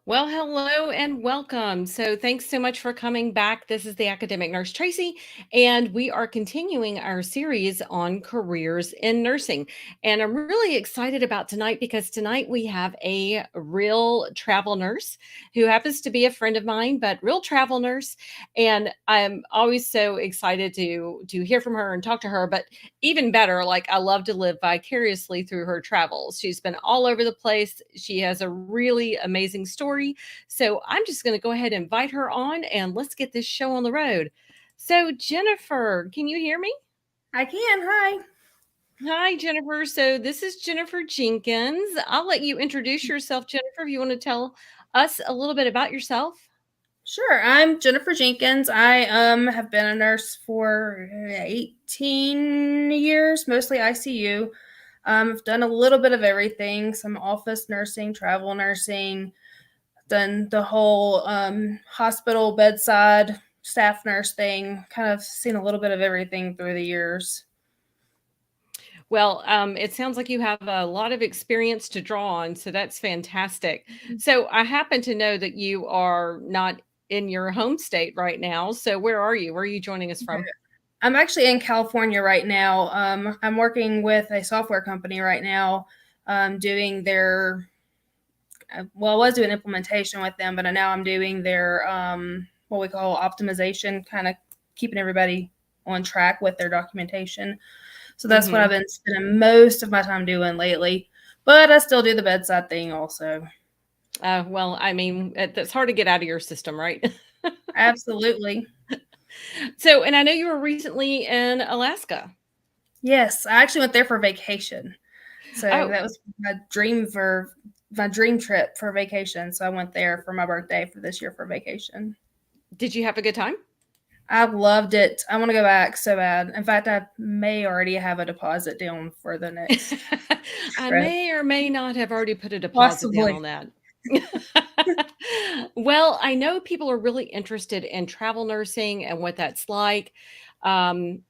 Well, hello and welcome. So, thanks so much for coming back. This is the academic nurse Tracy, and we are continuing our series on careers in nursing. And I'm really excited about tonight because tonight we have a real travel nurse who happens to be a friend of mine, but real travel nurse. And I'm always so excited to hear from her and talk to her. But even better, like I love to live vicariously through her travels. She's been all over the place. She has a really amazing story. So I'm just going to go ahead and invite her on and let's get this show on the road. So, Jennifer, can you hear me? I can. Hi. Hi, Jennifer. So, this is Jennifer Jenkins. I'll let you introduce yourself, Jennifer, if you want to tell us a little bit about yourself. Sure. I'm Jennifer Jenkins. I have been a nurse for 18 years, mostly ICU. I've done a little bit of everything, some office nursing, travel nursing, done the whole hospital bedside staff nurse thing, kind of seen a little bit of everything through the years. Well, it sounds like you have a lot of experience to draw on, so that's fantastic. So I happen to know that you are not in your home state right now. So where are you? Where are you joining us from? I'm actually in California right now. I'm working with a software company right now, doing their well, I was doing implementation with them, but now I'm doing their what we call optimization, kind of keeping everybody on track with their documentation. So that's what I've Hmm. been spending most of my time doing lately. But I still do the bedside thing also. Well, I mean, that's hard to get out of your system, right? Absolutely. So, and I know you were recently in Alaska. Yes, I actually went there for vacation. So Oh, that was my dream trip for vacation. So I went there for my birthday for this year for vacation. did you have a good time? I loved it. I want to go back so bad. In fact, I may already have a deposit down for the next I trip. may or may not have already put a deposit down Possibly. on that. Well, I know people are really interested in travel nursing and what that's like, and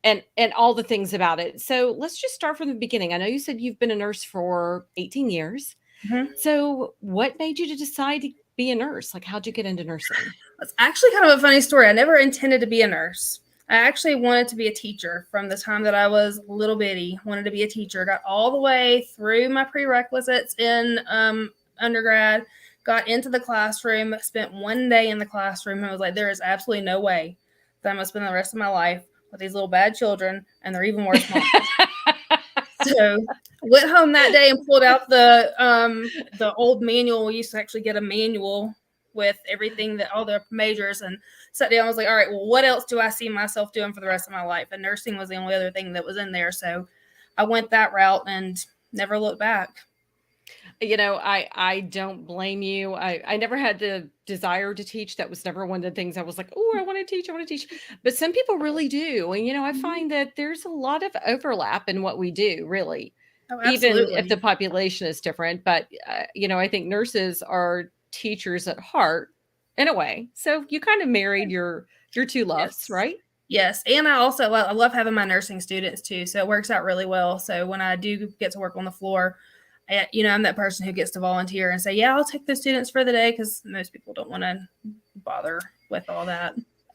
all the things about it. So let's just start from the beginning. I know you said you've been a nurse for 18 years. Mhm. So what made you to decide to be a nurse? Like, how'd you get into nursing? It's actually kind of a funny story. I never intended to be a nurse. I actually wanted to be a teacher from the time that I was little bitty. Wanted to be a teacher. Got all the way through my prerequisites in undergrad. Got into the classroom. Spent one day in the classroom and was like, there is absolutely no way that I'm gonna spend the rest of my life with these little bad children and their even worse moms. So went home that day and pulled out the old manual. We used to actually get a manual with everything that all the majors and sat down. I was like, all right, well, what else do I see myself doing for the rest of my life? And nursing was the only other thing that was in there. So I went that route and never looked back. I don't blame you. I never had the desire to teach. That was never one of the things I was like, oh, I want to teach, I want to teach. But some people really do. And I Mhm. find that there's a lot of overlap in what we do, really, Oh, even if the absolutely. population is different. But I think nurses are teachers at heart in a way. So you kind of married your two loves, Yes. right? Yes. And I love having my nursing students too. So it works out really well. So when I do get to work on the floor, I'm that person who gets to volunteer and say, yeah, I'll take the students for the day because most people don't want to bother with all that.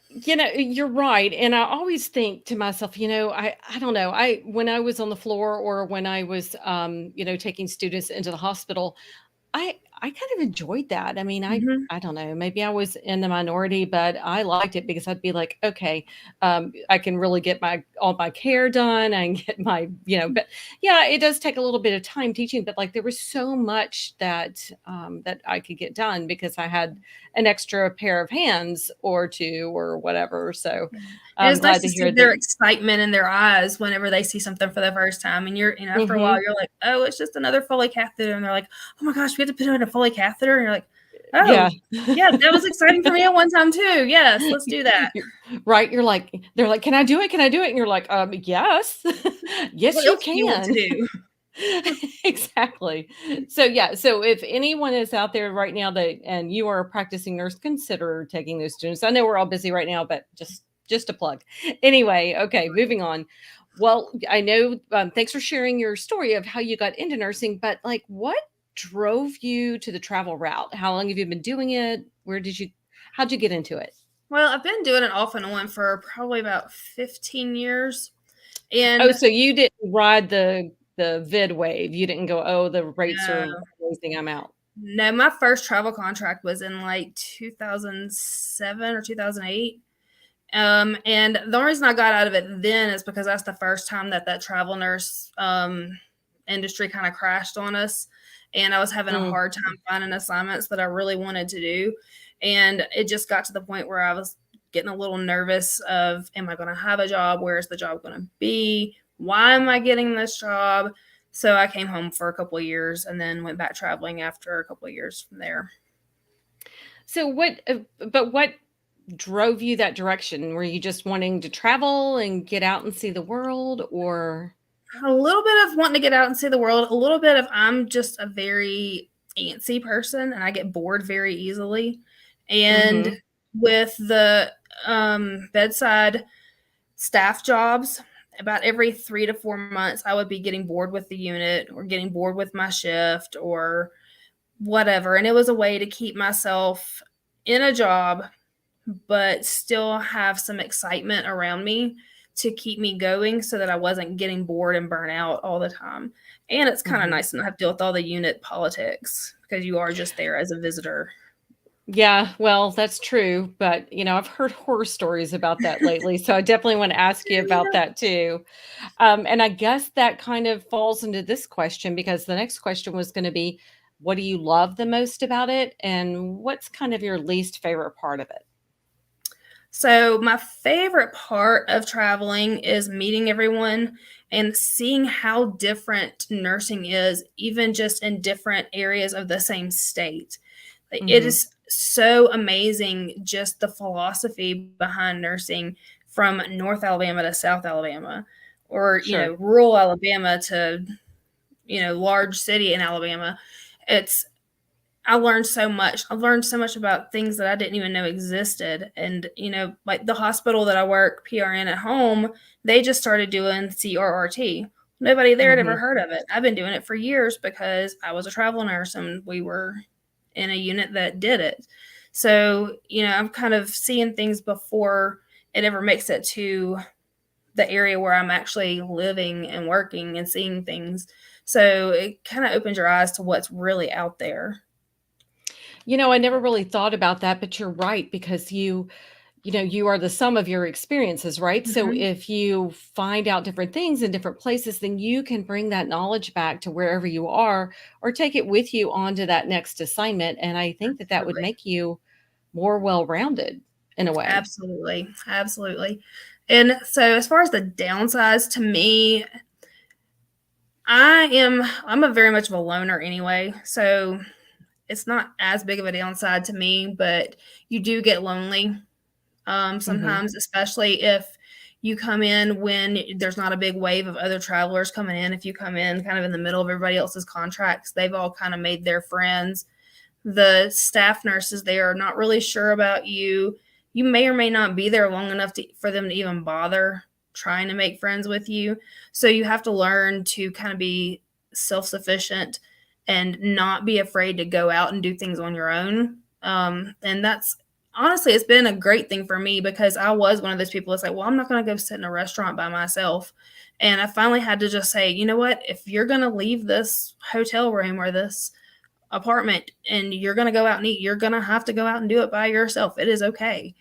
You're right, and I always think to myself, I don't know, I when I was on the floor or when I was, taking students into the hospital, I kind of enjoyed that. I mean, I Hmm. I don't know, maybe I was in the minority, but I liked it because I'd be like, okay, I can really get my all my care done. I can get but yeah, it does take a little bit of time teaching, but like there was so much that I could get done because I had an extra pair of hands or two or whatever. So It I'm is nice glad to to see hear their that. excitement in their eyes whenever they see something for the first time. And after a while, Mhm. you're like, oh, it's just another Foley catheter. And they're like, oh my gosh, we have to put in a Foley catheter. And you're like, Yeah. oh, yeah, that was exciting for me at one time too. Yes, let's do that. You're right, they're like, "Can I do it? Can I do it?" And you're like, yes. Yes, What you else do you want to can." do? Exactly. So, yeah, so if anyone is out there right now that and you are a practicing nurse, consider taking those students. I know we're all busy right now, but just a plug. Anyway, okay, moving on. Well, I know, thanks for sharing your story of how you got into nursing, but, like, what drove you to the travel route? How long have you been doing it? How'd you get into it? Well, I've been doing it off and on for probably about 15 years. Oh, And so you didn't ride the vid wave. You didn't go, "Oh, the rates are no, amazing, I'm out." no, my first travel contract was in like 2007 or 2008. And the only reason I got out of it then is because that's the first time that travel nurse industry kind of crashed on us. And I was having a Mm, hard time finding assignments that I really wanted to do. And it just got to the point where I was getting a little nervous of, am I going to have a job? Where's the job going to be? Why am I getting this job? So I came home for a couple of years and then went back traveling after a couple of years from there. so what drove you that direction? Were you just wanting to travel and get out and see the world, or A little bit of wanting to get out and see the world, a little bit of I'm just a very antsy person and I get bored very easily. And Mhm, with the bedside staff jobs, about every 3 to 4 months, I would be getting bored with the unit or getting bored with my shift or whatever. And it was a way to keep myself in a job but still have some excitement around me to keep me going so that I wasn't getting bored and burnt out all the time. And it's kind of mhm. nice to not have to deal with all the unit politics because you are just there as a visitor. Yeah, well, that's true, but, I've heard horror stories about that lately, so I definitely wanna ask you about Yeah. that too. And I guess that kind of falls into this question because the next question was gonna be, what do you love the most about it, and what's kind of your least favorite part of it? So, my favorite part of traveling is meeting everyone and seeing how different nursing is, even just in different areas of the same state. Like, it Mhm, is so amazing just the philosophy behind nursing from North Alabama to South Alabama, or, sure. rural Alabama to, large city in Alabama. It's I learned so much. I learned so much about things that I didn't even know existed. And, like the hospital that I work PRN at home, they just started doing CRRT. Nobody there had ever Mhm. heard of it. I've been doing it for years because I was a travel nurse and we were in a unit that did it. So, I'm kind of seeing things before it ever makes it to the area where I'm actually living and working and seeing things. So it kind of opens your eyes to what's really out there. I never really thought about that, but you're right because you are the sum of your experiences, right? So Mhm. if you find out different things in different places, then you can bring that knowledge back to wherever you are or take it with you onto that next assignment. And I think that that would Absolutely. make you more well-rounded in a way. Absolutely. Absolutely. And so as far as the downsides to me, I'm a very much of a loner anyway. So it's not as big of a downside to me, but you do get lonely Mhm. sometimes, especially if you come in when there's not a big wave of other travelers coming in. If you come in kind of in the middle of everybody else's contracts, they've all kind of made their friends. The staff nurses there are not really sure about you. You may or may not be there long enough for them to even bother trying to make friends with you. So you have to learn to kind of be self sufficient and not be afraid to go out and do things on your own. And that's honestly, it's been a great thing for me because I was one of those people that's like, well, I'm not going to go sit in a restaurant by myself. And I finally had to just say, you know what? If you're going to leave this hotel room or this apartment and you're going to go out and eat, you're going to have to go out and do it by yourself. It is okay.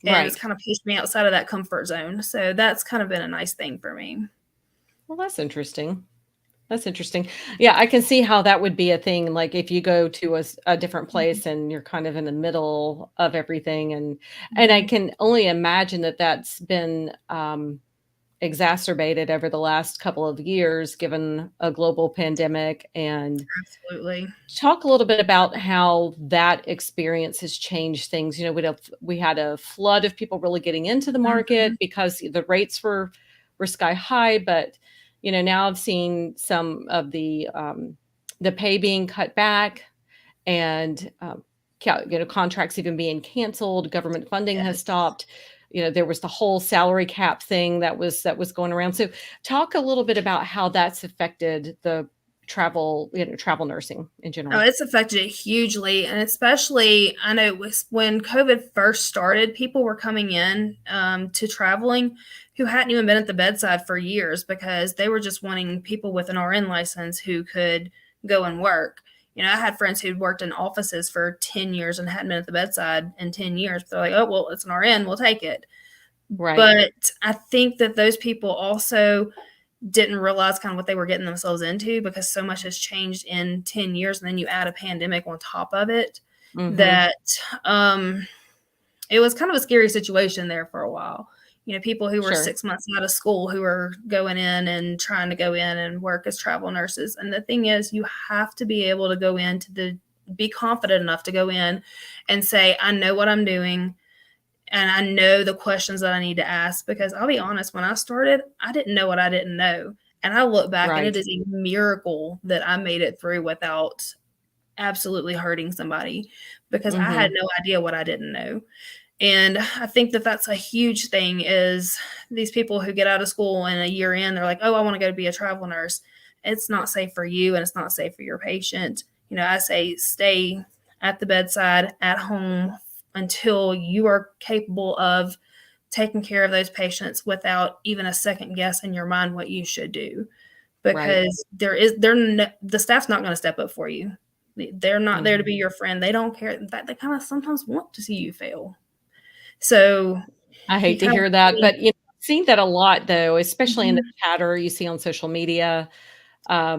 And it's Right. kind of pushed me outside of that comfort zone. So that's kind of been a nice thing for me. Well, that's interesting. That's interesting. Yeah, I can see how that would be a thing, like, if you go to a different Mhm, place and you're kind of in the middle of everything, and I mhm. can only imagine that that's been, exacerbated over the last couple of years given a global pandemic, and Absolutely. talk a little bit about how that experience has changed things. We had a flood of people really getting into the market Mhm. because the rates were sky high, but now I've seen some of the pay being cut back, and contracts even being canceled. Government funding has Yes. stopped. There was the whole salary cap thing that was going around. So talk a little bit about how that's affected travel nursing in Oh, general? it's affected it hugely, and especially I know it was when COVID first started, people were coming in to traveling who hadn't even been at the bedside for years because they were just wanting people with an RN license who could go and work. You know, I had friends who'd worked in offices for 10 years and hadn't been at the bedside in 10 years. But they're like, oh, well, it's an RN, we'll take it. Right. But I think that those people also didn't realize kind of what they were getting themselves into because so much has changed in 10 years. And then you add a pandemic on top of it Mm-hmm. that um, it was kind of a scary situation there for a while. You know, people who were Sure. 6 months out of school who were going in and trying to go in and work as travel nurses. And the thing is, you have to be able to go into be confident enough to go in and say, I know what I'm doing and I know the questions that I need to ask because I'll be honest, when I started, I didn't know what I didn't know. And I look back and it Right. is a miracle that I made it through without absolutely hurting somebody because I had Mm-hmm. no idea what I didn't know. And I think that that's a huge thing is these people who get out of school and a year in, they're like, oh, I want to go be a travel nurse. It's not safe for you and it's not safe for your patient. You know, I say stay at the bedside at home until you are capable of taking care of those patients without even a second guess in your mind what you should do Right. because the staff's not going to step up for you. They're not there to Mm-hmm. be your friend. They don't care. In fact, they kind of sometimes want to see you fail. So I you hate to kind of hear that, really but I've seen that a lot though, especially in the mhm, chatter you see on social media.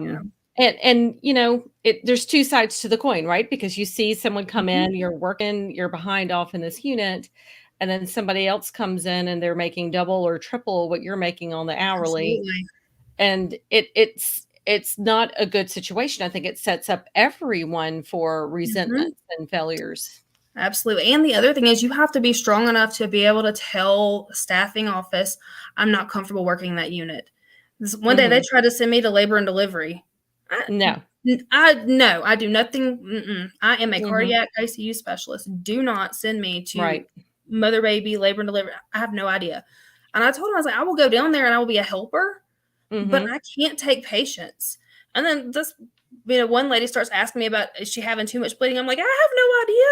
yeah, And there's two sides to the coin, right? Because you see someone come mhm, in, you're working, you're behind off in this unit, and then somebody else comes in and they're making double or triple what you're making on the hourly. absolutely. And it's not a good situation. I think it sets up everyone for Mhm, resentments and failures. absolutely, and the other thing is you have to be strong enough to be able to tell staffing office, "I'm not comfortable working that unit." This one day they Mhm. tried to send me to labor and delivery. I No. I no, I do nothing I am a Mhm. cardiac ICU specialist. Do not send me to Right. mother, baby, labor and delivery. I have no idea. And I told him, I was like, "I will go down there and I will be a helper, but Mhm. I can't take patients." And then one lady starts asking me about is she having too much bleeding? I'm like, I have no idea.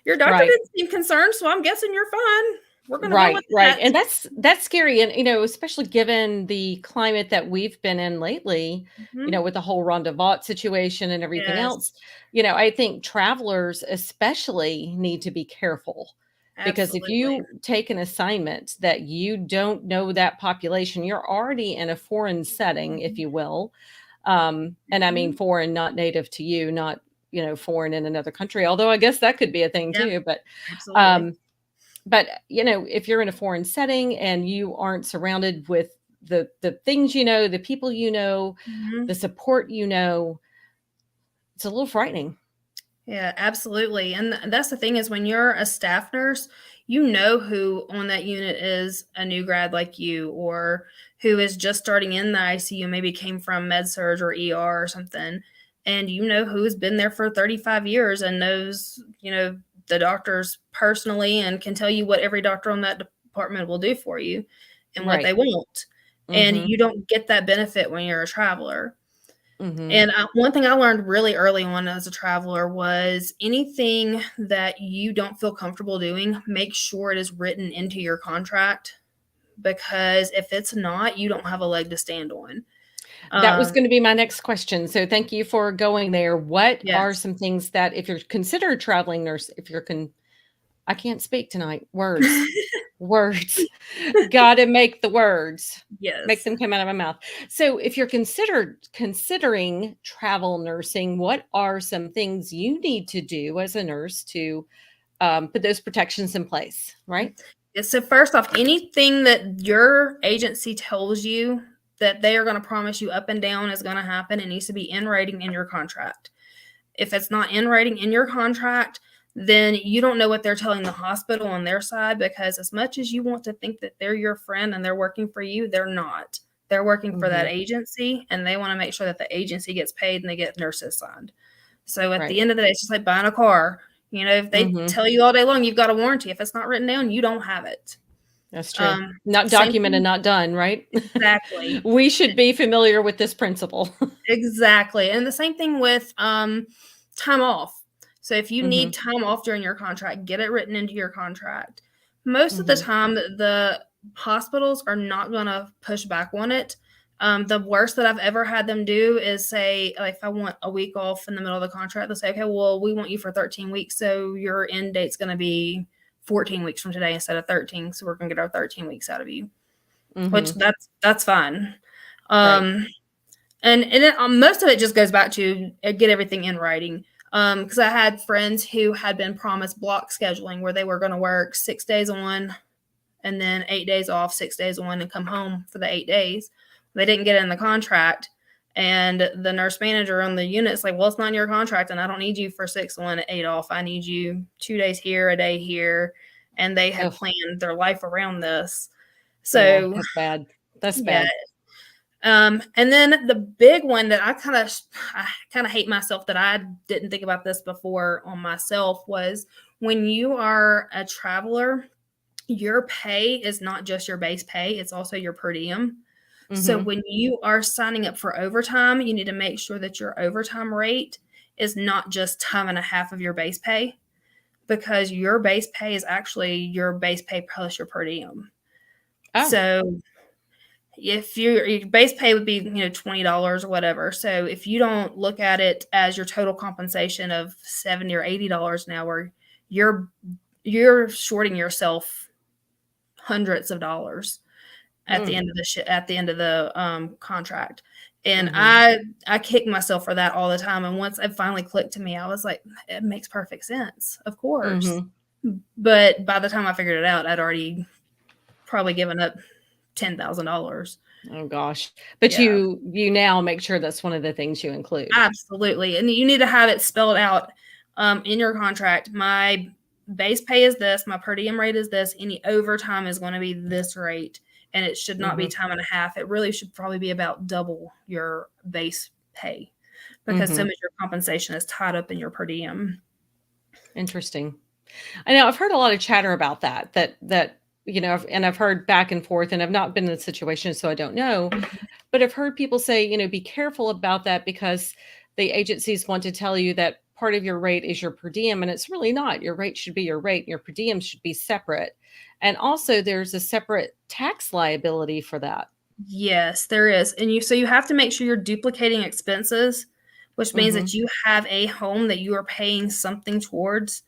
Your doctor Right. didn't seem concerned, so I'm guessing you're fine. We're gonna go with Right, right, that. and that's scary, and, especially given the climate that we've been in lately, Mhm. with the whole Ronda Vaught situation and everything else, Yes, I think travelers especially need to be careful, because if absolutely. you take an assignment that you don't know that population, you're already in a foreign setting, if Mhm. you will, and I mean Mhm. foreign, not native to you, not, foreign in another country, although I guess that could be a thing Yeah, too, absolutely. um if you're in a foreign setting and you aren't surrounded with the things the people Mhm. the support it's a little frightening. Yeah, absolutely. And that's the thing is when you're a staff nurse, you know who on that unit is a new grad like you or who is just starting in the ICU, maybe came from med surg or ER or something. And you know who's been there for 35 years and knows, the doctors personally and can tell you what every doctor on that department will do for you and what they Right. won't. And Mhm. you don't get that benefit when you're a traveler. Mhm. And one thing I learned really early on as a traveler was anything that you don't feel comfortable doing, make sure it is written into your contract because if it's not, you don't have a leg to stand on. That was Um, going to be my next question, so thank you for going there. What are yes. some things that if you're considered a traveling nurse, if you're I can't speak tonight. Words. Gotta make the words. Make Yes. them come out of my mouth. So if you're considering travel nursing, what are some things you need to do as a nurse to, put those protections in place, right? Yeah, so first off, anything that your agency tells you that they are going to promise you up and down is going to happen, it needs to be in writing in your contract. If it's not in writing in your contract, then you don't know what they're telling the hospital on their side because as much as you want to think that they're your friend and they're working for you, they're not. They're working for that Mhm. agency and they want to make sure that the agency gets paid and they get nurses signed. So at the Right. end of the day, it's just like buying a car. If they Mhm. tell you all day long you've got a warranty, if it's not written down, you don't have it. That's true. Not Same documented, thing. not done, right? Exactly. We should be familiar with this principle. Exactly, and the same thing with, time off. So if you need Mhm, time off during your contract, get it written into your contract. Most of the mhm. time, the hospitals are not gonna push back on it. The worst that I've ever had them do is say, like, if I want a week off in the middle of the contract, they'll say, "Okay, well, we want you for 13 weeks, so your end date's gonna be 14 weeks from today instead of 13, so we're gonna get our 13 weeks out of you," which Mhm. that's fine. Right. Um and it, most of it just goes back to get everything in writing. Because I had friends who had been promised block scheduling where they were going to work 6 days on and then 8 days off, 6 days on, and come home for the 8 days. They didn't get it in the contract. And the nurse manager on the unit's like, well, it's not in your contract, and I don't need you for 6 on, 8 off. I need you 2 days here, a day here. And they had Ugh, planned their life around this. yeah, So, that's bad. That's yeah, bad. and then the big one that I kind of hate myself that I didn't think about this before on myself was when you are a traveler, your pay is not just your base pay, it's also your per diem. So Mhm. when you are signing up for overtime, you need to make sure that your overtime rate is not just time and a half of your base pay, because your base pay is actually your base pay plus your per diem. Oh, So if your base pay would be, $20 or whatever. So if you don't look at it as your total compensation of $70 or $80 an hour, you're you're shorting yourself hundreds of dollars at the mm, end of at the end of the contract. And mhm, I kick myself for that all the time. And once it finally clicked to me, I was like, it makes perfect sense, of course. mhm. But by the time I figured it out, I'd already probably given up $10,000. Oh gosh. But Yeah. you now make sure that's one of the things you include. Absolutely, and you need to have it spelled out, in your contract. My base pay is this, my per diem rate is this, any overtime is gonna be this rate, and it should not be Mhm, time and a half. It really should probably be about double your base pay because so mhm. much of your compensation is tied up in your per diem. Interesting. I know I've heard a lot of chatter about and I've heard back and forth, and I've not been in the situation, so I don't know. But I've heard people say, be careful about that because the agencies want to tell you that part of your rate is your per diem, and it's really not. Your rate should be your rate, and your per diem should be separate. And also, there's a separate tax liability for that. Yes, there is, and you have to make sure you're duplicating expenses, which means that Mhm. you have a home that you are paying something towards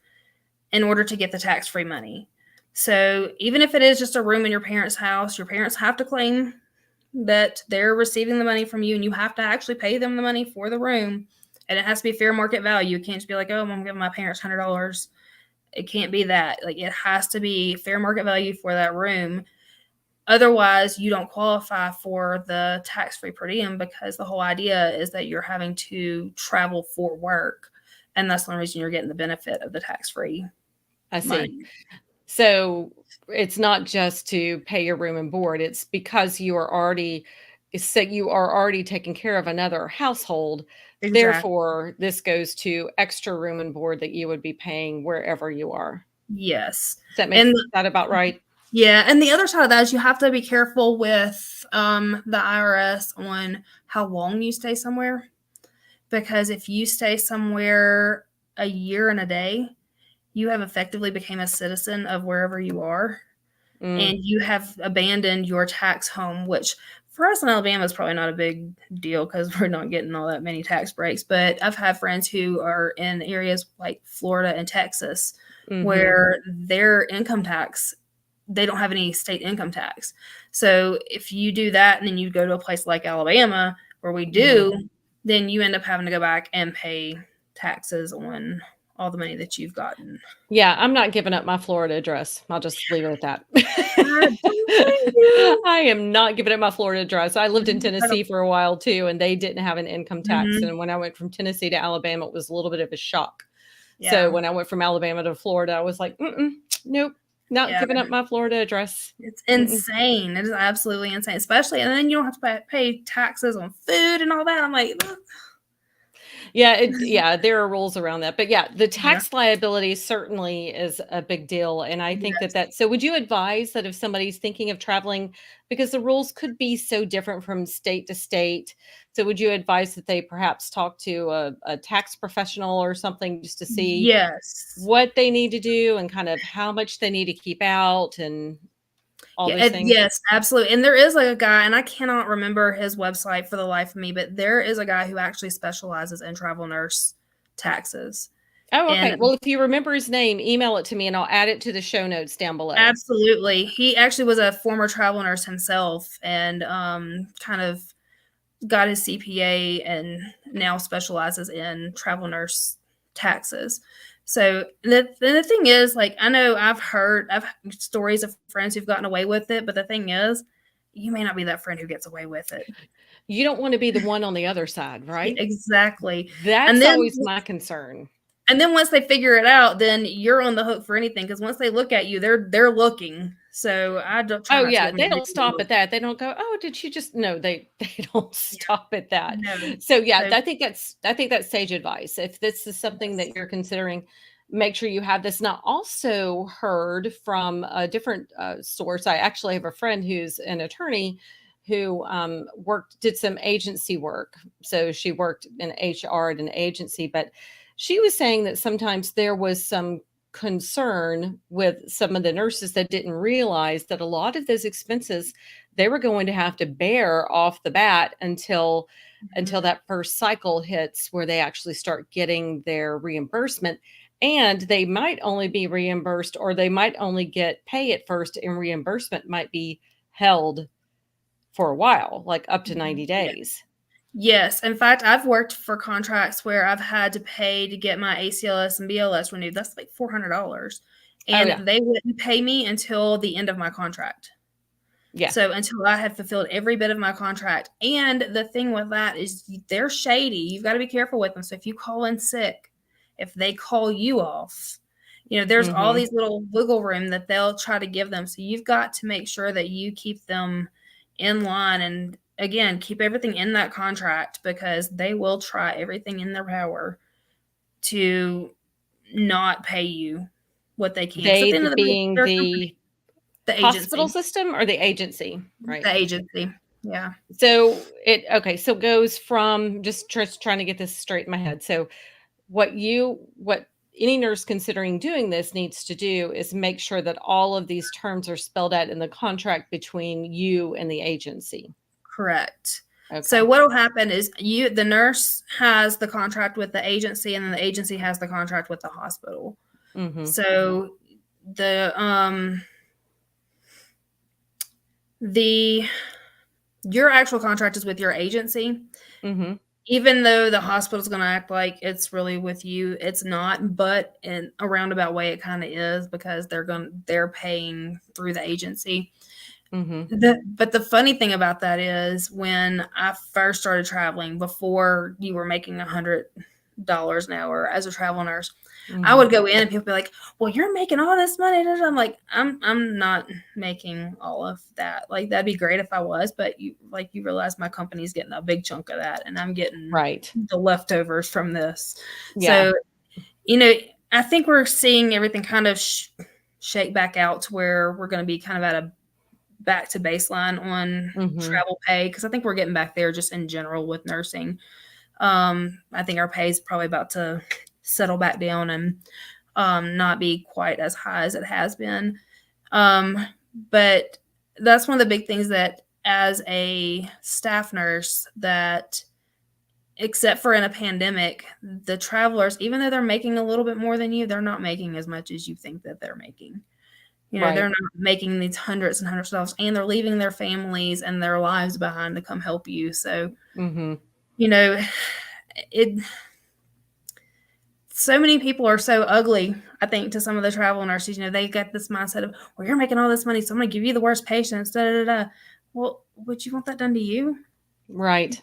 in order to get the tax-free money. So even if it is just a room in your parents' house, your parents have to claim that they're receiving the money from you, and you have to actually pay them the money for the room. And it has to be fair market value. It can't just be like, oh, I'm giving my parents $100. It can't be that. Like, it has to be fair market value for that room. Otherwise, you don't qualify for the tax-free per diem because the whole idea is that you're having to travel for work. And that's the only reason you're getting the benefit of the tax-free I see. money. So it's not just to pay your room and board, it's because you are already taking care of another household. Exactly. Therefore, this goes to extra room and board that you would be paying wherever you are. Yes. Does that make And that about right? yeah, and the other side of that is you have to be careful with the IRS on how long you stay somewhere. Because if you stay somewhere a year and a day, you have effectively become a citizen of wherever you are, Mm, and you have abandoned your tax home, which for us in Alabama is probably not a big deal because we're not getting all that many tax breaks. But I've had friends who are in areas like Florida and Texas mhm, where their income tax, they don't have any state income tax. So if you do that and then you go to a place like Alabama where we mhm. do, then you end up having to go back and pay taxes on all the money that you've gotten. Yeah, I'm not giving up my Florida address. I'll just leave it at that. I don't blame you. I am not giving up my Florida address. I lived in I don't. Tennessee for a while too, and they didn't have an income tax, Mhm. and when I went from Tennessee to Alabama, it was a little bit of a shock. So Yeah. when I went from Alabama to Florida, I was like, "Mm-mm, nope, not Yeah. giving up my Florida address." It's Mm-mm. insane. It is absolutely insane, especially, and then you don't have to pay taxes on food and all that. I'm like, ugh. Yeah, there are rules around that. But yeah, the Yeah. tax liability certainly is a big deal. And I think that Yes. so would you advise that if somebody's thinking of traveling, because the rules could be so different from state to state, so would you advise that they perhaps talk to a tax professional or something just to see Yes. what they need to do and kind of how much they need to keep out and all Yeah, those things? yes, absolutely, and there is, like, a guy, and I cannot remember his website for the life of me, but there is a guy who actually specializes in travel nurse taxes, Oh, okay. and Well, if you remember his name, email it to me and I'll add it to the show notes down below. absolutely, he actually was a former travel nurse himself and, kind of got his CPA and now specializes in travel nurse taxes. So the thing is, like, I know I've stories of friends who've gotten away with it, but the thing is, you may not be that friend who gets away with it. You don't want to be the one on the other side, Yeah, right? exactly. And That's then always my concern. and then once they figure it out, then you're on the hook for anything because once they look at you, they're looking. So I don't try Oh, not to yeah, give them they a don't stop visual. at that. They don't go, "Oh, did she just" no, they don't Yeah, stop at that. no. So, yeah, So I think that's sage advice. If this is something that yes. you're considering, make sure you have this. And I also heard from a different, source. I actually have a friend who's an attorney who, did some agency work. So she worked in HR at an agency, but she was saying that sometimes there was some concern with some of the nurses that didn't realize that a lot of those expenses they were going to have to bear off the bat until Mhm. that first cycle hits where they actually start getting their reimbursement, and they might only be reimbursed or they might only get pay at first and reimbursement might be held for a while, like up to 90 Yeah. days. Yes. In fact, I've worked for contracts where I've had to pay to get my ACLS and BLS renewed. That's like $400. Oh yeah. And they wouldn't pay me until the end of my contract. Yeah. So until I had fulfilled every bit of my contract. And the thing with that is they're shady. You've got to be careful with them. So if you call in sick, if they call you off, there's all Mhm. these little wiggle room that they'll try to give them. So you've got to make sure that you keep them in line and again, keep everything in that contract because they will try everything in their power to not pay you what they can. Because at They the end of the day, being they're a company, the the hospital agency, system or the agency, the right? agency. Yeah. So it okay, so it goes from just trying to get this straight in my head. So what any nurse considering doing this needs to do is make sure that all of these terms are spelled out in the contract between you and the agency. Correct. So Okay. what'll happen is the nurse has the contract with the agency, and then the agency has the contract with the hospital. Mhm. So the your actual contract is with your agency. Mhm. Even though the hospital's gonna act like it's really with you, it's not, but in a roundabout way, it kinda is because they're paying through the agency. Mhm. But the funny thing about that is when I first started traveling, before you were making $100 an hour as a travel nurse, I Mhm. would go in and people be like, "Well, you're making all this money." I'm like, I'm not making all of that. Like that'd be great if I was, but you realize my company's getting a big chunk of that, and I'm getting Right. the leftovers from this. Yeah. So you know, I think we're seeing everything kind of shake back out to where we're going to be kind of at a back to baseline on Mhm. travel pay because I think we're getting back there just in general with nursing. I think our pay is probably about to settle back down and not be quite as high as it has been. Um, but that's one of the big things that as a staff nurse that except for in a pandemic, the travelers, even though they're making a little bit more than you, they're not making as much as you think that they're making. They're Right. not making these hundreds and hundreds of dollars, and they're leaving their families and their lives behind to come help you. So, Mhm. you know, it so many people are so ugly, I think, to some of the travel nurses. They got this mindset of, well, you're making all this money, so I'm gonna give you the worst patients, da da da. Well, would you want that done to you? Right.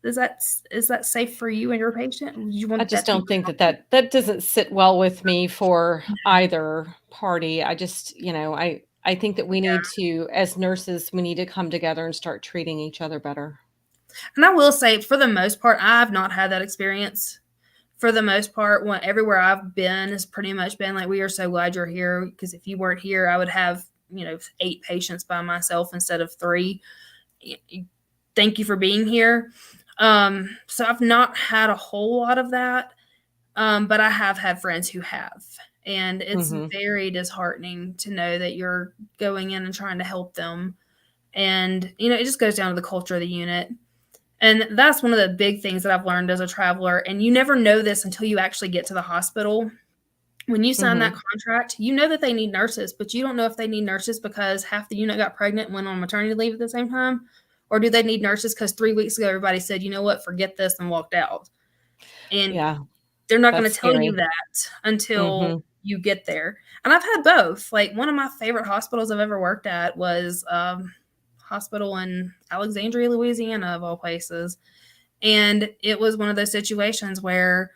Is that safe for you and your patient? Would you I want just that to be don't think that doesn't sit well with me for either party. I just, I think that we need to, as nurses, we need to come together and start treating each other better. And I will say, for the most part, I've not had that experience. For the most part, everywhere I've been has pretty much been like, we are so glad you're here, because if you weren't here, I would have 8 patients by myself instead of 3. Thank you for being here. So I've not had a whole lot of that, but I have had friends who have, and it's Mm-hmm. very disheartening to know that you're going in and trying to help them, and it just goes down to the culture of the unit. And that's one of the big things that I've learned as a traveler. And you never know this until you actually get to the hospital. When you sign that Mm-hmm. contract, you know that they need nurses, but you don't know if they need nurses because half the unit got pregnant and went on maternity leave at the same time. Or do they need nurses because 3 weeks ago everybody said, you know what, forget this, and walked out. And Yeah, they're not going that's to tell you scary. that until Mm-hmm. you get there. And I've had both. Like, one of my favorite hospitals I've ever worked at was hospital in Alexandria, Louisiana, of all places. And it was one of those situations where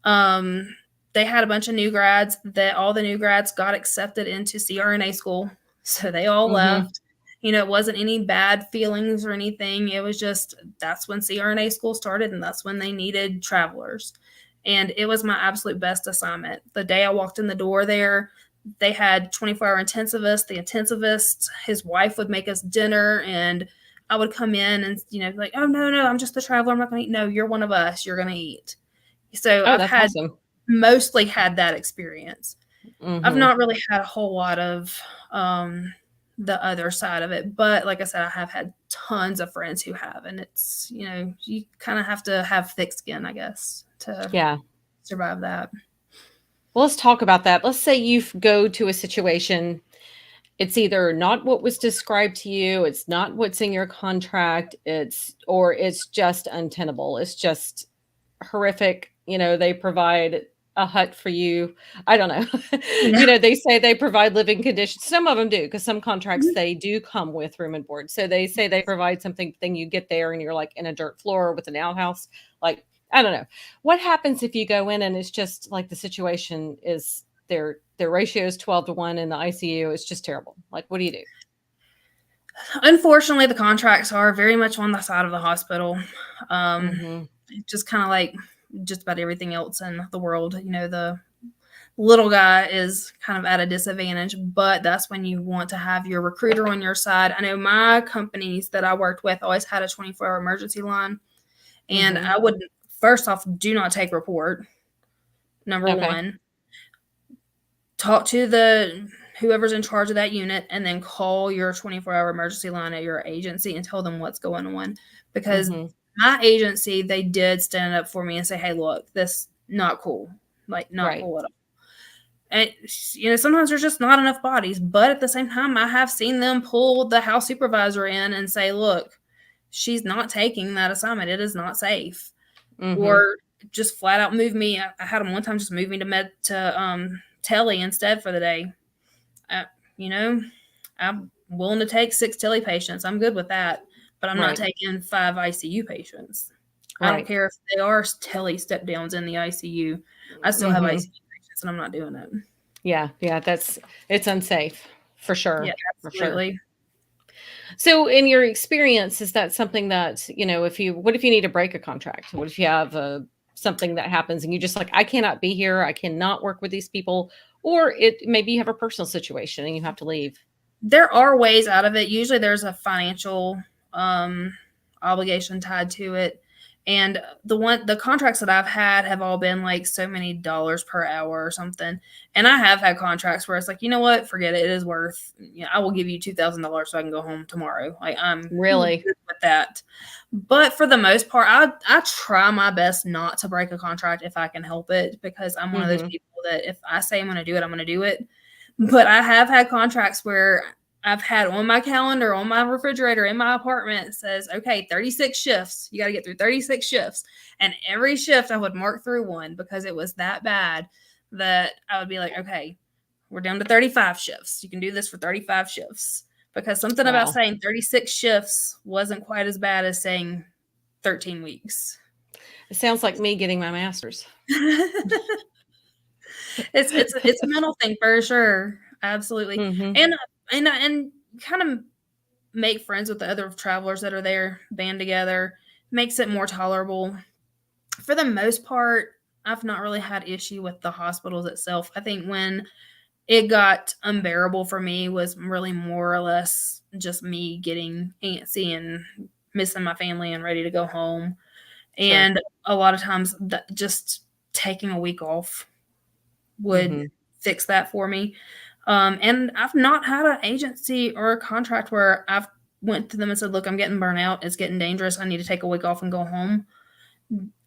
um, they had a bunch of new grads, that all the new grads got accepted into CRNA school. So they all Mm-hmm. left. It wasn't any bad feelings or anything. It was just, that's when CRNA school started, and that's when they needed travelers. And it was my absolute best assignment. The day I walked in the door there, they had 24-hour intensivists. The intensivist, his wife would make us dinner, and I would come in and, like, oh, no, no, I'm just a traveler. I'm not going to eat. No, you're one of us. You're going to eat. So Oh, I've that's had awesome. mostly had that experience. I've Mm-hmm. not really had a whole lot of the other side of it, but like I said, I have had tons of friends who have, and it's, you kind of have to have thick skin, I guess, to Yeah. survive that. Well, let's talk about that. Let's say you go to a situation, it's either not what was described to you, it's not what's in your contract, or it's just untenable. It's just horrific. They provide a hut for you. I don't know. Yeah. They say they provide living conditions. Some of them do, because some contracts they do come with room and board. So they say they provide something, then you get there and you're like in a dirt floor with an outhouse. Like, I don't know. What happens if you go in and it's just like the situation is their ratio is 12-1 in the ICU? It's just terrible. Like, what do you do? Unfortunately, the contracts are very much on the side of the hospital. Um, Mm-hmm. just kind of like just about everything else in the world. The little guy is kind of at a disadvantage, but that's when you want to have your recruiter on your side. I know my companies that I worked with always had a 24-hour emergency line, and Mm-hmm. I would, first off, do not take report. Number Okay. one, talk to the whoever's in charge of that unit, and then call your 24-hour emergency line at your agency and tell them what's going on. Because Mm-hmm. my agency, they did stand up for me and say, hey, look, this not cool. Like, not Right. cool at all. And sometimes there's just not enough bodies, but at the same time, I have seen them pull the house supervisor in and say, look, she's not taking that assignment. It is not safe. Mm-hmm. Or just flat out move me. I had them one time just move me to tele instead for the day. I, you know, I'm willing to take 6 tele patients. I'm good with that, but I'm not Right. taking 5 ICU patients. I don't Right. care if they are tele step downs in the ICU. I still have Mm-hmm. ICU patients, and I'm not doing it. Yeah. Yeah. It's unsafe for Yeah, sure. For sure. absolutely. So, in your experience, is that something that, what if you need to break a contract? What if you have something that happens and you just like, I cannot be here, I cannot work with these people, or maybe you have a personal situation and you have to leave? There are ways out of it. Usually there's a financial um, obligation tied to it. And the contracts that I've had have all been like so many dollars per hour or something. And I have had contracts where it's like, you know what, forget it. It is worth, I will give you $2,000 so I can go home tomorrow. Like, I'm Really? good with that. But for the most part, I try my best not to break a contract if I can help it, because I'm one of those Mm-hmm. people that if I say I'm going to do it, I'm going to do it. But I have had contracts where I've had on my calendar, on my refrigerator, in my apartment, it says, okay, 36 shifts. You got to get through 36 shifts. And every shift I would mark through one, because it was that bad that I would be like, okay, we're down to 35 shifts. You can do this for 35 shifts. Because something about Wow. saying 36 shifts wasn't quite as bad as saying 13 weeks. It sounds like me getting my master's. It's a mental thing for sure. Absolutely. Mm-hmm. And kind of make friends with the other travelers that are there, band together, makes it more tolerable. For the most part, I've not really had issue with the hospitals itself. I think when it got unbearable for me was really more or less just me getting antsy and missing my family and ready to go home. Sure. And a lot of times that just taking a week off would Mhm. fix that for me. And I've not had an agency or a contract where I've went to them and said, "Look, I'm getting burnt out. It's getting dangerous. I need to take a week off and go home."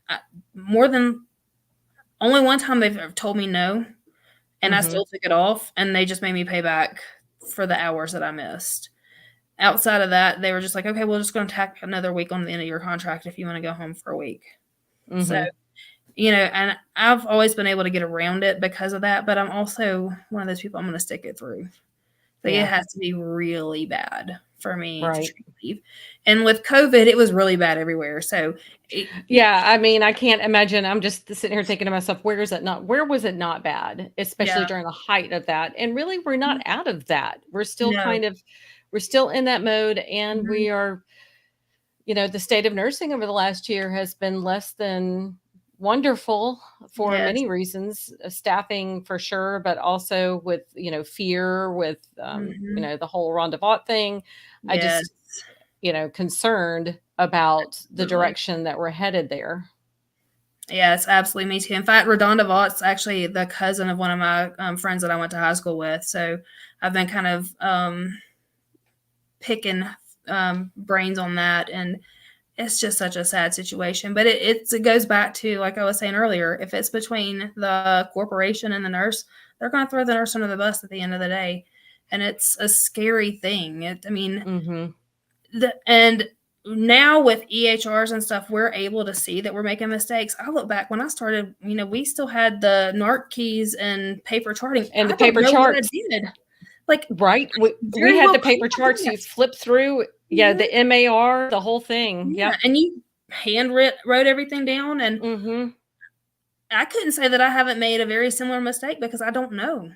I, more than only one time they've told me no, and I Mhm. still took it off, and they just made me pay back for the hours that I missed. Outside of that, they were just like, "Okay, we're just going to tack another week on the end of your contract if you want to go home for a week." So, Mhm. and I've always been able to get around it because of that, but I'm also one of those people, I'm going to stick it through. Like, it Yeah. has to be really bad for me to Right. try to leave. And with COVID, it was really bad everywhere. So, it, Yeah, I mean, I can't imagine. I'm just sitting here thinking to myself, where was it not bad, especially yeah, during the height of that? And really, we're not out of that. no, We're still in that mode, and mhm, we are, the state of nursing over the last year has been less than wonderful for yes, many reasons, staffing for sure, but also with, fear, with, mhm, the whole Ronda Vaught thing. I yes, just, concerned about the absolutely. direction that we're headed there. Yes, absolutely, me too. In fact, Redonda Vaught's actually the cousin of one of my friends that I went to high school with. So I've been kind of picking brains on that, and it's just such a sad situation. But it goes back to, like I was saying earlier, if it's between the corporation and the nurse, they're going to throw the nurse under the bus at the end of the day, and it's a scary thing. I mean, Mhm. and now with EHRs and stuff, we're able to see that we're making mistakes. I look back when I started, we still had the NARC keys and paper charting. And the I don't paper know what I charts, did. Like, right? We very had well the could paper have done charts you this. flip through, yeah, Mhm. the MAR, the whole thing. Yeah, Yep. and you wrote everything down, and Mhm. I couldn't say that I haven't made a very similar mistake because I don't know.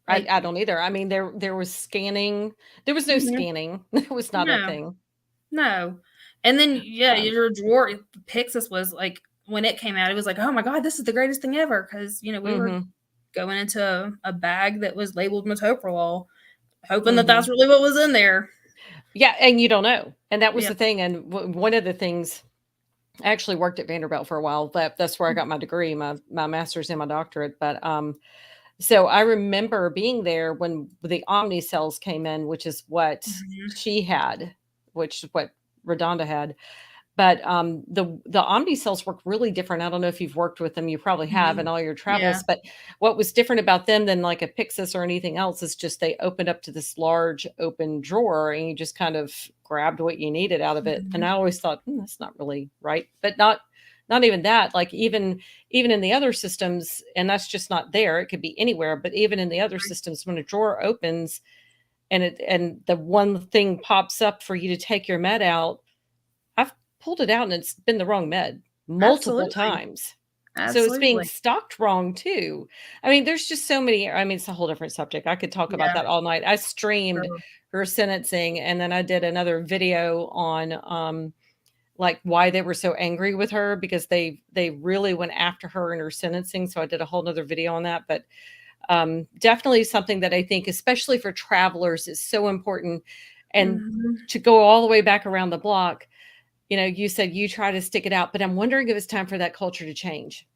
I Like, I don't either. I mean, there was scanning. There was no mhm, scanning. It was not a no, thing. no. And then, yeah, Um, your drawer, Pixis was like, when it came out, it was like, oh my God, this is the greatest thing ever. Because, we were mhm. going into a bag that was labeled metoprolol, hoping that that's Mhm. really what was in there. Yeah, and you don't know. And that was Yeah. the thing, and one of the things, I actually worked at Vanderbilt for a while. That's where I got my degree, my master's and my doctorate, but, so I remember being there when the Omni cells came in, which is what Mhm. she had, which is what Redonda had. But, the Omni cells work really different. I don't know if you've worked with them, you probably have in Mhm. all your Yeah. travels, but what was different about them than like a Pyxis or anything else is just they opened up to this large open drawer and you just kind of grabbed what you needed out of it. And Mhm. I always thought, that's not really right. But not even that. Like even in the other systems, and that's just not there. It could be anywhere, but even in the other systems, when a drawer opens and the one thing pops up for you to take your med out, I've pulled it out and it's been the wrong med multiple Absolutely. times. So it's being Absolutely. stocked wrong too. I mean, there's just so many. I mean, it's a whole different subject. I could talk about Yeah. that all night. I streamed Sure. her sentencing and then I did another video on like why they were so angry with her because they really went after her in her sentencing. So I did a whole nother video on that. But definitely something that I think, especially for travelers, is so important. And Mhm. to go all the way back around the block, you said you try to stick it out, but I'm wondering if it's time for that culture to change.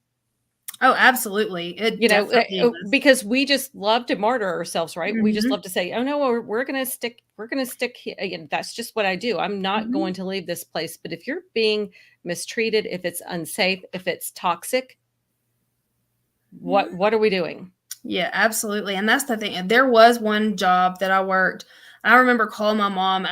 Oh, absolutely. It definitely is. Because we just love to martyr ourselves, right? We just Mhm. love to say, "Oh no, we're gonna stick here." Again, that's just what I do. I'm not Mhm. going to leave this place. But if you're being mistreated, if it's unsafe, if it's toxic, what Mhm. what are we doing? Yeah, absolutely, and that's the thing, and there was one job that I worked. I remember calling my mom.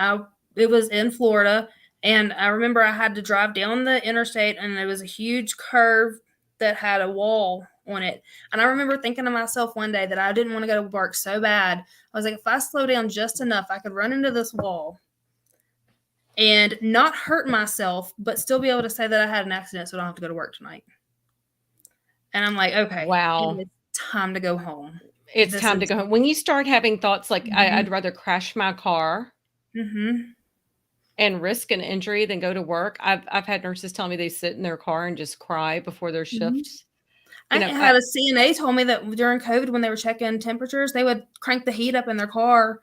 It was in Florida, and I remember I had to drive down the interstate, and there was a huge curve that had a wall on it, and I remember thinking to myself one day that I didn't wanna go to work so bad. I was like, "If I slow down just enough, I could run into this wall and not hurt myself, but still be able to say that I had an accident so I don't have to go to work tonight." And I'm like, "Okay, Wow. it is time to go home. It's This time to is." go home. When you start having thoughts like, Mhm. I'd rather crash my car Mhm. and risk an injury than go to work. I've had nurses tell me they sit in their car and just cry before their Mhm. shifts. I had a CNA told me that during COVID, when they were checking temperatures, they would crank the heat up in their car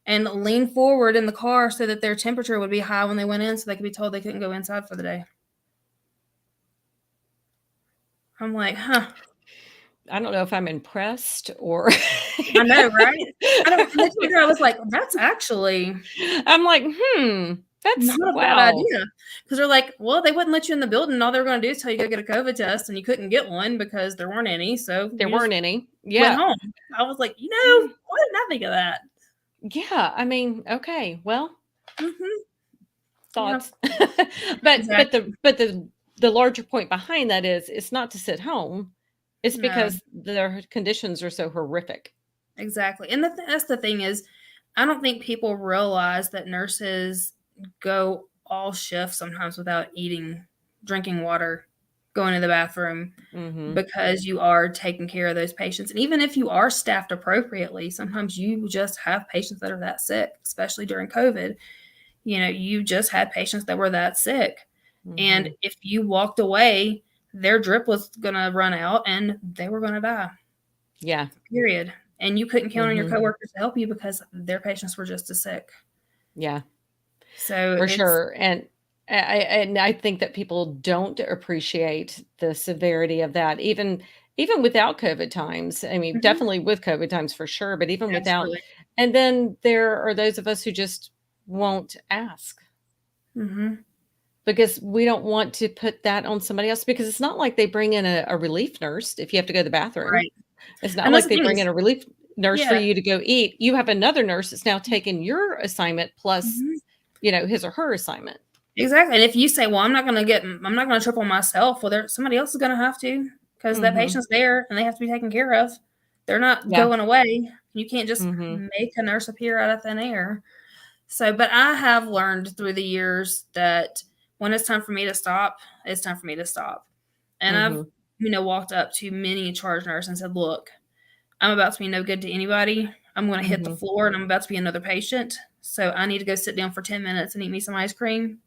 and lean forward in the car so that their temperature would be high when they went in, so they could be told they couldn't go inside for the day. I'm like, huh. I don't know if I'm impressed or I know, right? I don't. And this year I was like, that's actually I'm like, that's not a bad wow. idea, because they're like, well, they wouldn't let you in the building. All they were going to do is tell you to go get a COVID test, and you couldn't get one because there weren't any. So There you just weren't any. went Yeah. home. I was like, Mm, why didn't I think of that? yeah. I mean, okay. Well, Hmm. Yeah, thoughts. But exactly. the larger point behind that is it's not to sit home. It's No, because their conditions are so horrific. exactly. And that's the thing is, I don't think people realize that nurses go all shift sometimes without eating, drinking water, going to the bathroom, Mhm. because you are taking care of those patients. And even if you are staffed appropriately, sometimes you just have patients that are that sick, especially during COVID. You just had patients that were that sick. And Mhm. if you walked away, their drip was going to run out and they were going to die, Yeah. period. And you couldn't count on your Mhm. coworkers to help you because their patients were just as sick. Yeah. So For it's, sure, and I think that people don't appreciate the severity of that, even without COVID times. I mean, mhm, definitely with COVID times for sure, but even without, absolutely. and then there are those of us who just won't ask Hmm. because we don't want to put that on somebody else because it's not like they bring in a relief nurse if you have to go to the bathroom. Right. It's not And that's like the they thing bring in is, a relief nurse for yeah. you to go eat. You have another nurse that's now taken your assignment plus, Mhm. his or her assignment. Exactly, and if you say, "Well, I'm not gonna trip on myself," well, there somebody else is gonna have to, because that Mhm. patient's there and they have to be taken care of. They're not Yeah. going away. You can't just Mhm. make a nurse appear out of thin air. So, but I have learned through the years that when it's time for me to stop, it's time for me to stop. And I've, Mhm. walked up to many charge nurse and said, "Look, I'm about to be no good to anybody. I'm gonna hit the Mhm. floor and I'm about to be another patient. So I need to go sit down for 10 minutes and eat me some ice cream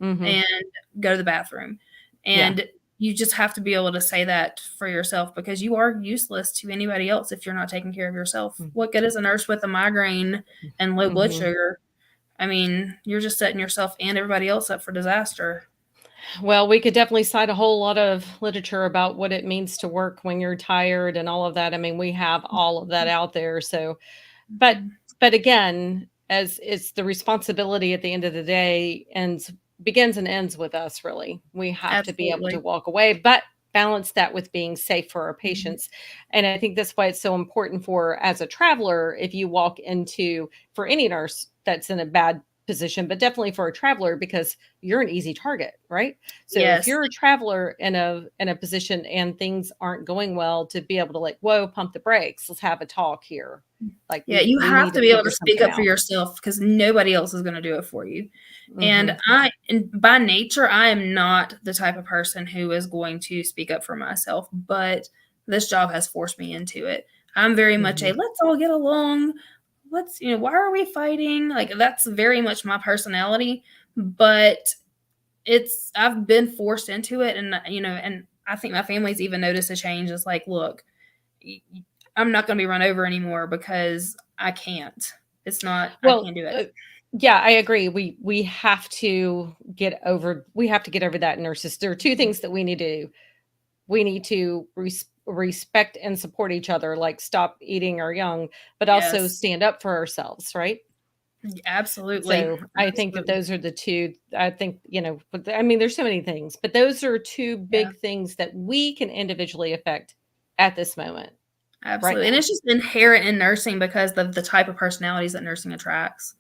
Mhm. and go to the bathroom." Yeah. And you just have to be able to say that for yourself, because you are useless to anybody else if you're not taking care of yourself. Mm. What good is a nurse with a migraine and low blood Mhm. sugar? I mean, you're just setting yourself and everybody else up for disaster. Well, we could definitely cite a whole lot of literature about what it means to work when you're tired and all of that. I mean, we have all of that out there. So, but Mhm. but again, as it's the responsibility at the end of the day ends begins and ends with us really. We have to be able to Absolutely. walk away, but balance that with being safe for our Mhm. patients. And I think that's why it's so important for as a traveler, if you walk into for any nurse that's in a bad position, but definitely for a traveler because you're an easy target, right? So if Yes. you're a traveler in a position and things aren't going well, to be able to like, whoa, pump the brakes. Let's have a talk here. Like Yeah, you we have need to to be able figure to speak something up for out. yourself because nobody else is gonna do it for you. And Mhm. by nature, I am not the type of person who is going to speak up for myself, but this job has forced me into it. I'm very much a Mhm. let's all get along. Why are we fighting? Like, that's very much my personality, but I've been forced into it. And, and I think my family's even noticed a change. It's like, look, I'm not going to be run over anymore because I can't. I Well, can't do it. yeah, I agree. We have to get over that nurses. There are two things that we need to do. We need to respect and support each other, like stop eating our young, but also Yes, stand up for ourselves, right? absolutely. So I think that Absolutely. those are the two. I think, but I mean, there's so many things, but those are two Yeah, big things that we can individually affect at this moment, right absolutely. And now. it's just inherent in nursing because of the type of personalities that nursing attracts.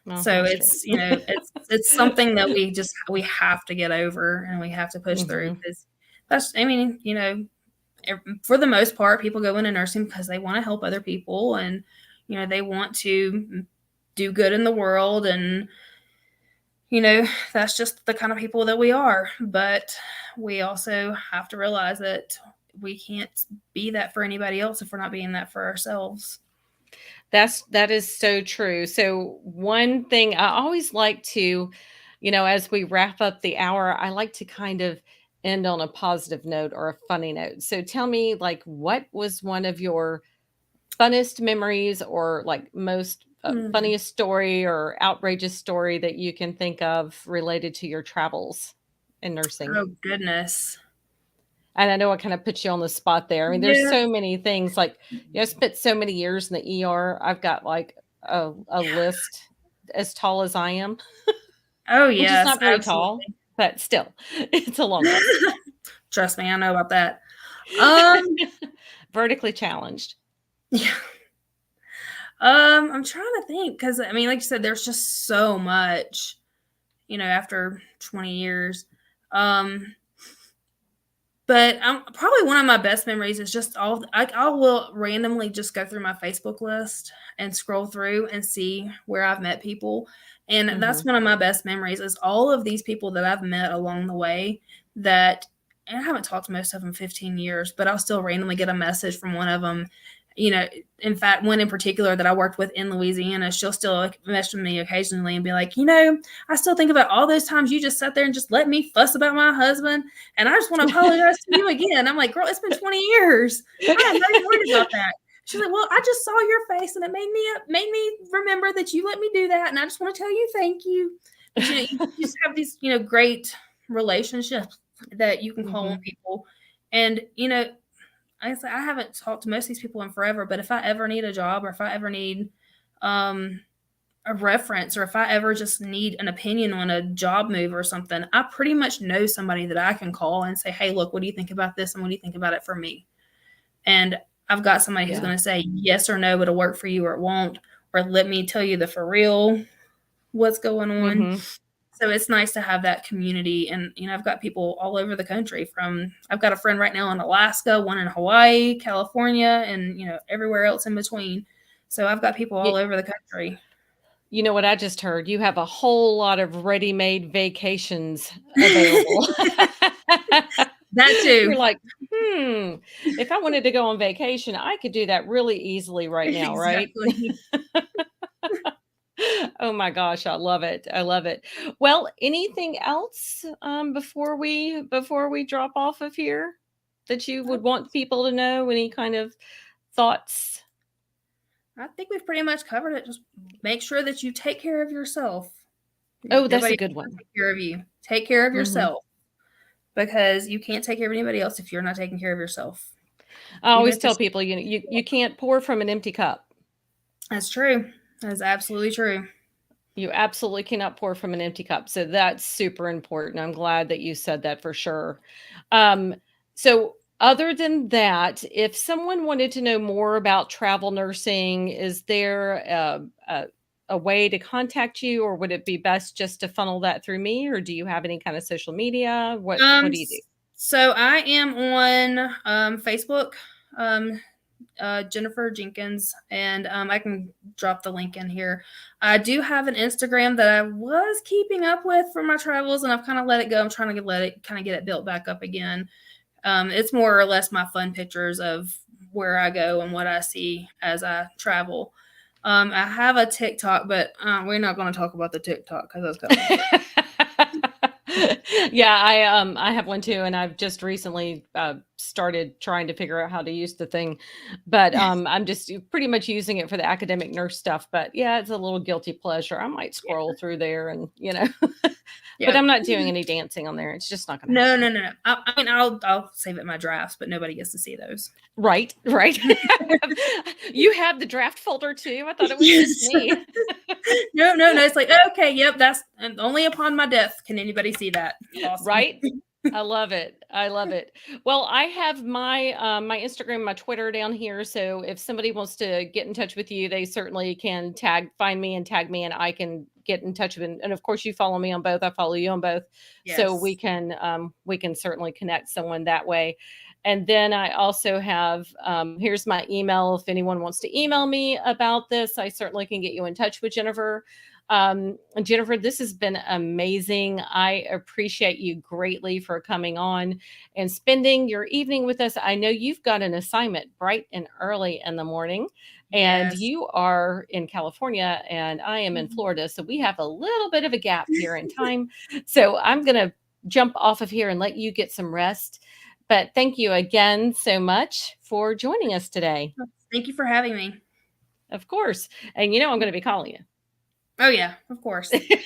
Well, So that's true. it's something that we have to get over and we have to push through, Hmm. because I mean, for the most part, people go into nursing because they want to help other people, and they want to do good in the world, and that's just the kind of people that we are. But we also have to realize that we can't be that for anybody else if we're not being that for ourselves. That is so true. So one thing I always like to, as we wrap up the hour, I like to kind of end on a positive note or a funny note. So tell me, like, what was one of your funnest memories or like most Hmm. funniest story or outrageous story that you can think of related to your travels in nursing? Oh goodness. And I know I kind of put you on the spot there. I mean, there's Yeah. so many things like, I spent so many years in the ER. I've got like a list as tall as I am, Oh which is yes, not very tall, absolutely. but still, it's a long list. Trust me, I know about that. Um, Vertically challenged. yeah. I'm trying to think because I mean, like you said, there's just so much, after 20 years. Um, but probably one of my best memories is just I will randomly just go through my Facebook list and scroll through and see where I've met people. And that's Hmm. one of my best memories is all of these people that I've met along the way that, and I haven't talked to most of them in 15 years, but I'll still randomly get a message from one of them. You know, in fact, one in particular that I worked with in Louisiana, she'll still like, message me occasionally and be like, I still think about all those times you just sat there and just let me fuss about my husband. And I just want to apologize to you again. I'm like, girl, it's been 20 years. I am not even worried about that. She's like, well, I just saw your face and it made me remember that you let me do that. And I just want to tell you thank you. But you just have these, great relationships that you can call on Hmm. people. And, I say I haven't talked to most of these people in forever, but if I ever need a job or if I ever need um a reference or if I ever just need an opinion on a job move or something, I pretty much know somebody that I can call and say, hey, look, what do you think about this? And what do you think about it for me? And I've got somebody who's Yeah. going to say yes or no, it'll work for you or it won't, or let me tell you the for real what's going on. Hmm. So it's nice to have that community. And, I've got people all over the country I've got a friend right now in Alaska, one in Hawaii, California, and, everywhere else in between. So I've got people all You, over the country. you know what I just heard? You have a whole lot of ready-made vacations available. That You're too. like, hmm, if I wanted to go on vacation, I could do that really easily right now, right? Exactly. Oh my gosh, I love it. I love it. Well, anything else before we drop off of here that you would want people to know? Any kind of thoughts? I think we've pretty much covered it. Just make sure that you take care of yourself. Oh, that's a Nobody good else will one. take care of you. Take care of Hmm. yourself because you can't take care of anybody else if you're not taking care of yourself. I Even always if tell it's people, you can't pour from an empty cup. That's true. That's absolutely true. You absolutely cannot pour from an empty cup. So that's super important. I'm glad that you said that for sure. Um, so other than that, if someone wanted to know more about travel nursing, is there a way to contact you, or would it be best just to funnel that through me, or do you have any kind of social media? What do you do? So I am on Facebook, um, Jennifer Jenkins, and I can drop the link in here. I do have an Instagram that I was keeping up with for my travels, and I've kind of let it go. I'm trying to let it kind of get it built back up again. It's more or less my fun pictures of where I go and what I see as I travel. I have a TikTok, but we're not going to talk about the TikTok because that's kind of weird. Yeah, I have one too, and I've just recently started trying to figure out how to use the thing, but I'm just pretty much using it for the academic nurse stuff. But yeah, it's a little guilty pleasure. I might scroll through there, and but Yeah. I'm not doing any dancing on there. It's just not going to No, happen. no, no, no. I mean, I'll save it in my drafts, but nobody gets to see those. Right, right. You have the draft folder too. I thought it was just Yes. me. No, no, no. It's like, okay, yep, that's and only upon my death can anybody see that. Awesome. Right? I love it. I love it. Well, I have my Instagram, my Twitter down here. So if somebody wants to get in touch with you, they certainly can find me and tag me, and I can get in touch with. And of course, you follow me on both. I follow you on both, so Yes. we can certainly connect someone that way. And then I also have here's my email. If anyone wants to email me about this, I certainly can get you in touch with Jennifer. Jennifer, this has been amazing. I appreciate you greatly for coming on and spending your evening with us. I know you've got an assignment bright and early in the morning, and Yes. you are in California, and I am in Florida. So we have a little bit of a gap here in time. So I'm going to jump off of here and let you get some rest. But thank you again so much for joining us today. Thank you for having me. Of course. And I'm going to be calling Oh, yeah, of course. you.